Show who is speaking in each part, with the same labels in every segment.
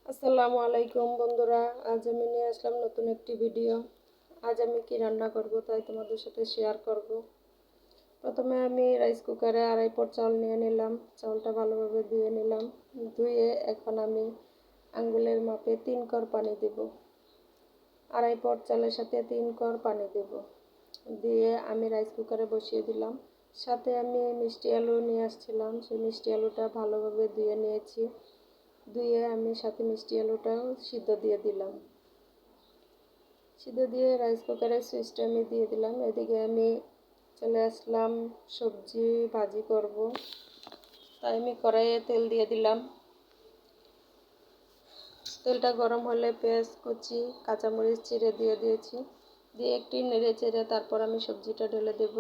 Speaker 1: আসসালামু আলাইকুম বন্ধুরা, আজ আমি নিয়ে আসলাম নতুন একটি ভিডিও। আজ আমি কি রান্না করব তাই তোমাদের সাথে শেয়ার করব। প্রথমে আমি রাইস কুকারে 2.5 পট চাল নিয়ে নিলাম। চালটা ভালোভাবে ধুয়ে নিলাম। ধুয়ে এখন আমি আঙ্গুলের মাপে 3 কর পানি দেব। 2.5 পট চালের সাথে 3 কর পানি দেব। দিয়ে আমি রাইস কুকারে বসিয়ে দিলাম। সাথে আমি মিষ্টি আলু নিয়ে আসছিলাম, সেই মিষ্টি আলুটা ভালোভাবে ধুয়ে নিয়েছি। ধুয়ে আমি সাথে মিষ্টি আলুটাও সিদ্ধ দিয়ে দিলাম। সিদ্ধ দিয়ে রাইস কুকারের সুইচটা আমি দিয়ে দিলাম। এদিকে আমি চলে আসলাম সবজি ভাজি করব, তাই আমি কড়াইয়ে তেল দিয়ে দিলাম। তেলটা গরম হলে পেঁয়াজ কুচি কাঁচামরিচ চিড়ে দিয়ে দিয়েছি। দিয়ে একটু নেড়ে চেড়ে তারপর আমি সবজিটা ঢেলে দেব।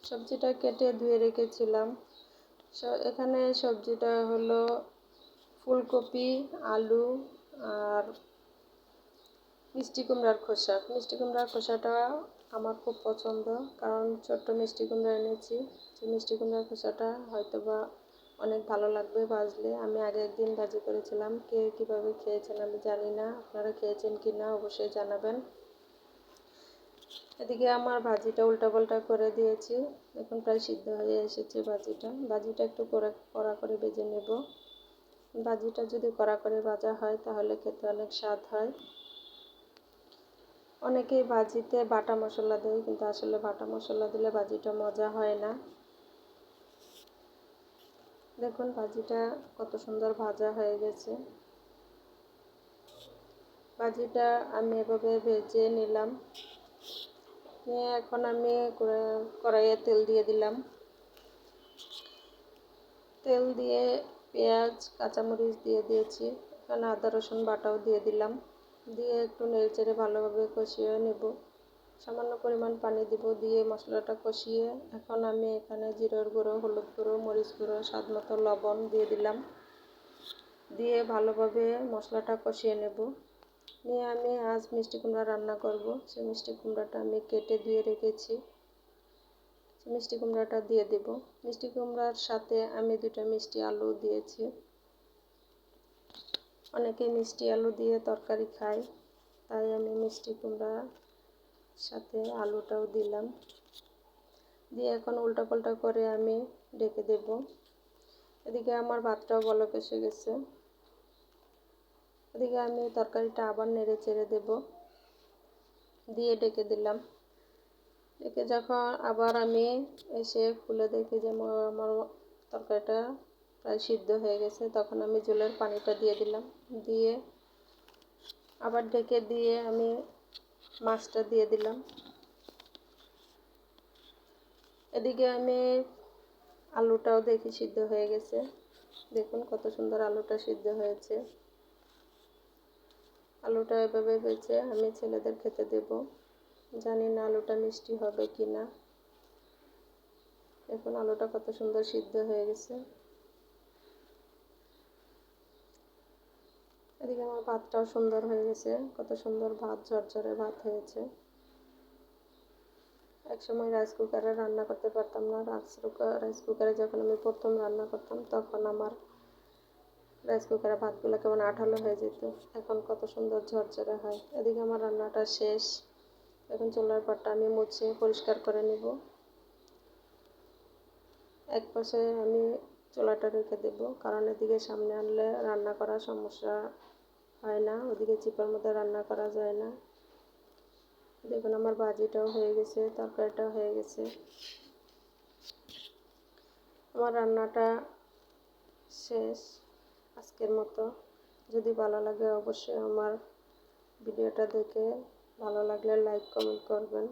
Speaker 1: সবজিটা কেটে ধুয়ে রেখেছিলাম। এখানে সবজিটা হলো ফুলকপি, আলু আর মিষ্টি কুমড়ার খোসা। মিষ্টি কুমড়ার খোসাটা আমার খুব পছন্দ, কারণ ছোট্ট মিষ্টি কুমড়া এনেছি। সেই মিষ্টি কুমড়ার খোসাটা হয়তোবা অনেক ভালো লাগবে ভাজলে। আমি আগে একদিন ভাজি করেছিলাম, কে কীভাবে খেয়েছেন আমি জানি না, আপনারা খেয়েছেন কি না অবশ্যই জানাবেন। এদিকে আমার ভাজিটা উল্টাপাল্টা করে দিয়েছি, এখন প্রায় সিদ্ধ হয়ে এসেছে ভাজিটা। ভাজিটা একটু কড়া করে ভেজে নেব। ভাজিটা যদি কড়া করে ভাজা হয় তাহলে খেতে অনেক স্বাদ হয়। অনেকেই ভাজিতে বাটা মশলা দেয়, কিন্তু আসলে বাটা মশলা দিলে ভাজিটা মজা হয় না। দেখুন ভাজিটা কত সুন্দর ভাজা হয়ে গেছে। ভাজিটা আমি এভাবে ভেজে নিলাম। নিয়ে এখন আমি কড়াইয়ে তেল দিয়ে দিলাম। তেল দিয়ে পেঁয়াজ কাঁচামরিচ দিয়ে দিয়েছি। এখানে আদা রসুন বাটাও দিয়ে দিলাম। দিয়ে একটু নেড়েচেড়ে ভালোভাবে কষিয়ে নেব। সামান্য পরিমাণ পানি দেব, দিয়ে মশলাটা কষিয়ে এখন আমি এখানে জিরার গুঁড়ো, হলুদ গুঁড়ো, মরিচ গুঁড়ো, স্বাদ মতো লবণ দিয়ে দিলাম। দিয়ে ভালোভাবে মশলাটা কষিয়ে নেব। নিয়ে আমি আজ মিষ্টি কুমড়া রান্না করব। সেই মিষ্টি কুমড়াটা আমি কেটে ধুয়ে রেখেছি। মিষ্টি কুমড়াটা দিয়ে দেব। মিষ্টি কুমড়ার সাথে আমি 2টা মিষ্টি আলু দিয়েছি। অনেকে মিষ্টি আলু দিয়ে তরকারি খায়, তাই আমি মিষ্টি কুমড়ার সাথে আলুটাও দিলাম। দিয়ে এখন উল্টাপাল্টা করে আমি ঢেকে দেব। এদিকে আমার ভাতটাও বলক এসে গেছে। এদিকে আমি তরকারিটা আবার নেড়ে চেড়ে দেব, দিয়ে ঢেকে দিলাম। ঢেকে যখন আবার আমি এসে খুলে দেখি যে আমার তরকারিটা প্রায় সিদ্ধ হয়ে গেছে, তখন আমি ঝোলের পানিটা দিয়ে দিলাম। দিয়ে আবার ঢেকে দিয়ে আমি মাছটা দিয়ে দিলাম। এদিকে আমি আলুটাও দেখি সিদ্ধ হয়ে গেছে। দেখুন কত সুন্দর আলুটা সিদ্ধ হয়েছে। আলুটা এভাবে ভেজে আমি ছেলেদের খেতে দেব। জানি না আলুটা মিষ্টি হবে কি না। দেখুন আলুটা কত সুন্দর সিদ্ধ হয়ে গেছে। এদিকে আমার ভাতটাও সুন্দর হয়ে গেছে, কত সুন্দর ভাত, ঝরঝরে ভাত হয়েছে। একসময় রাইস কুকারে রান্না করতে পারতাম না। রাইস কুকারে যখন আমি প্রথম রান্না করতাম তখন আমার রাইস কুকারে ভাতগুলো কেমন আঠালো হয়ে যেত। এখন কত সুন্দর ঝরঝরে হয়। এদিকে আমার রান্নাটা শেষ। এখন চুলার পাটটা আমি মুছে পরিষ্কার করে নেব। এক পাশে আমি চুলাটা রেখে দেব, কারণ এদিকে সামনে আনলে রান্না করার সমস্যা হয় না, ওদিকে চিপার মধ্যে রান্না করা যায় না। দেখুন আমার ভাজিটাও হয়ে গেছে, তরকারিটাও হয়ে গেছে। আমার রান্নাটা শেষ আজকের মতো। যদি ভালো লাগে অবশ্যই আমার ভিডিওটা দেখে ভালো লাগলে লাইক কমেন্ট করবেন।